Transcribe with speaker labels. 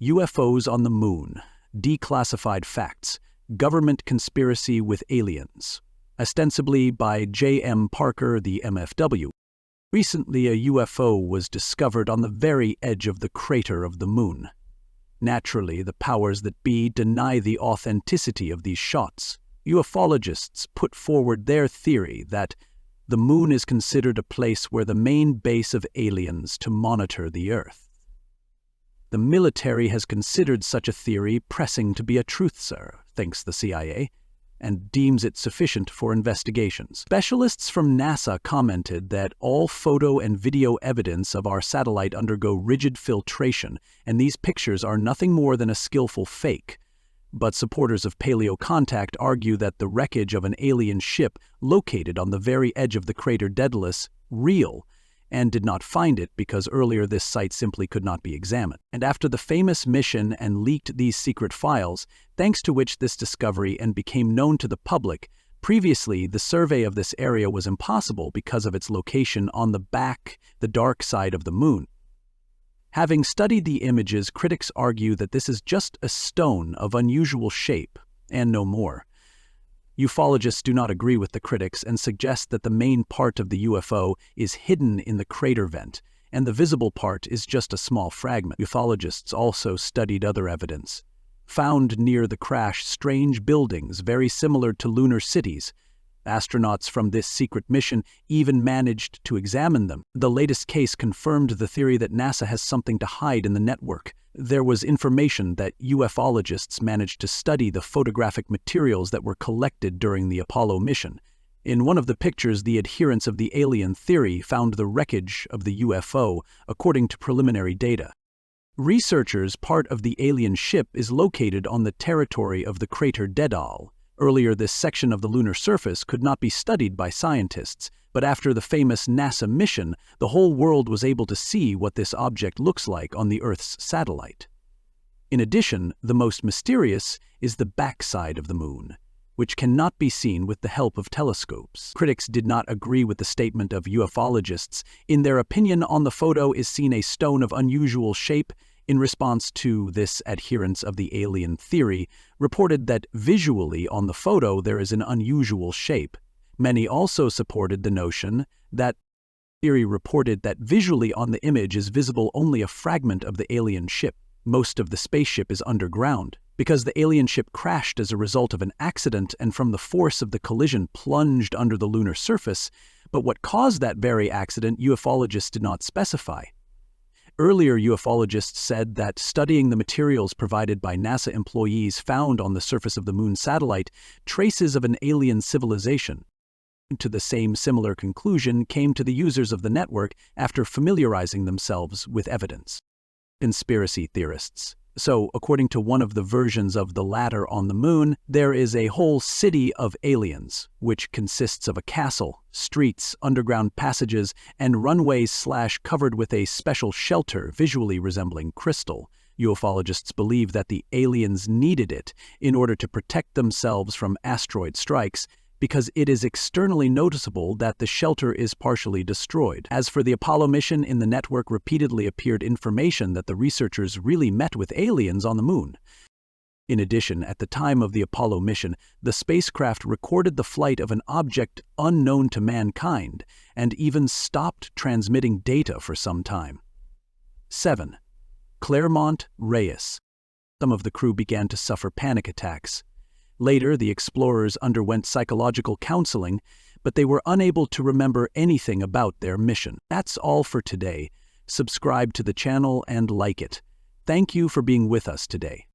Speaker 1: UFOs on the Moon, Declassified Facts, Government Conspiracy with Aliens, ostensibly by J.M. Parker, the MFW. Recently, a UFO was discovered on the very edge of the crater of the Moon. Naturally, the powers that be deny the authenticity of these shots. Ufologists put forward their theory that the Moon is considered a place where the main base of aliens to monitor the Earth. The military has considered such a theory pressing to be a truth, sir, thinks the CIA, and deems it sufficient for investigations. Specialists from NASA commented that all photo and video evidence of our satellite undergo rigid filtration, and these pictures are nothing more than a skillful fake. But supporters of paleocontact argue that the wreckage of an alien ship located on the very edge of the crater Daedalus real, and did not find it because earlier this site simply could not be examined. And after the famous mission and leaked these secret files, thanks to which this discovery and became known to the public, previously the survey of this area was impossible because of its location on the dark side of the Moon. Having studied the images, critics argue that this is just a stone of unusual shape, and no more. Ufologists do not agree with the critics and suggest that the main part of the UFO is hidden in the crater vent, and the visible part is just a small fragment. Ufologists also studied other evidence. Found near the crash strange buildings very similar to lunar cities. Astronauts from this secret mission even managed to examine them. The latest case confirmed the theory that NASA has something to hide in the network. There was information that ufologists managed to study the photographic materials that were collected during the Apollo mission. In one of the pictures, the adherents of the alien theory found the wreckage of the UFO, according to preliminary data. Researchers, part of the alien ship is located on the territory of the crater Daedalus. Earlier, this section of the lunar surface could not be studied by scientists, but after the famous NASA mission, the whole world was able to see what this object looks like on the Earth's satellite. In addition, the most mysterious is the backside of the Moon, which cannot be seen with the help of telescopes. Critics did not agree with the statement of ufologists. In their opinion, on the photo is seen a stone of unusual shape. In response to this, adherents of the alien theory reported that visually on the photo there is an unusual shape. Many also supported the notion that theory reported that visually on the image is visible only a fragment of the alien ship. Most of the spaceship is underground, because the alien ship crashed as a result of an accident and from the force of the collision plunged under the lunar surface, but what caused that very accident ufologists did not specify. Earlier, ufologists said that studying the materials provided by NASA employees found on the surface of the Moon satellite traces of an alien civilization. To the same similar conclusion came to the users of the network after familiarizing themselves with evidence. Conspiracy theorists. So, according to one of the versions of the ladder on the Moon, there is a whole city of aliens, which consists of a castle, streets, underground passages, and runways covered with a special shelter visually resembling crystal. Ufologists believe that the aliens needed it in order to protect themselves from asteroid strikes, because it is externally noticeable that the shelter is partially destroyed. As for the Apollo mission, in the network repeatedly appeared information that the researchers really met with aliens on the Moon. In addition, at the time of the Apollo mission, the spacecraft recorded the flight of an object unknown to mankind and even stopped transmitting data for some time. 7. Claremont Reyes. Some of the crew began to suffer panic attacks. Later, the explorers underwent psychological counseling, but they were unable to remember anything about their mission. That's all for today. Subscribe to the channel and like it. Thank you for being with us today.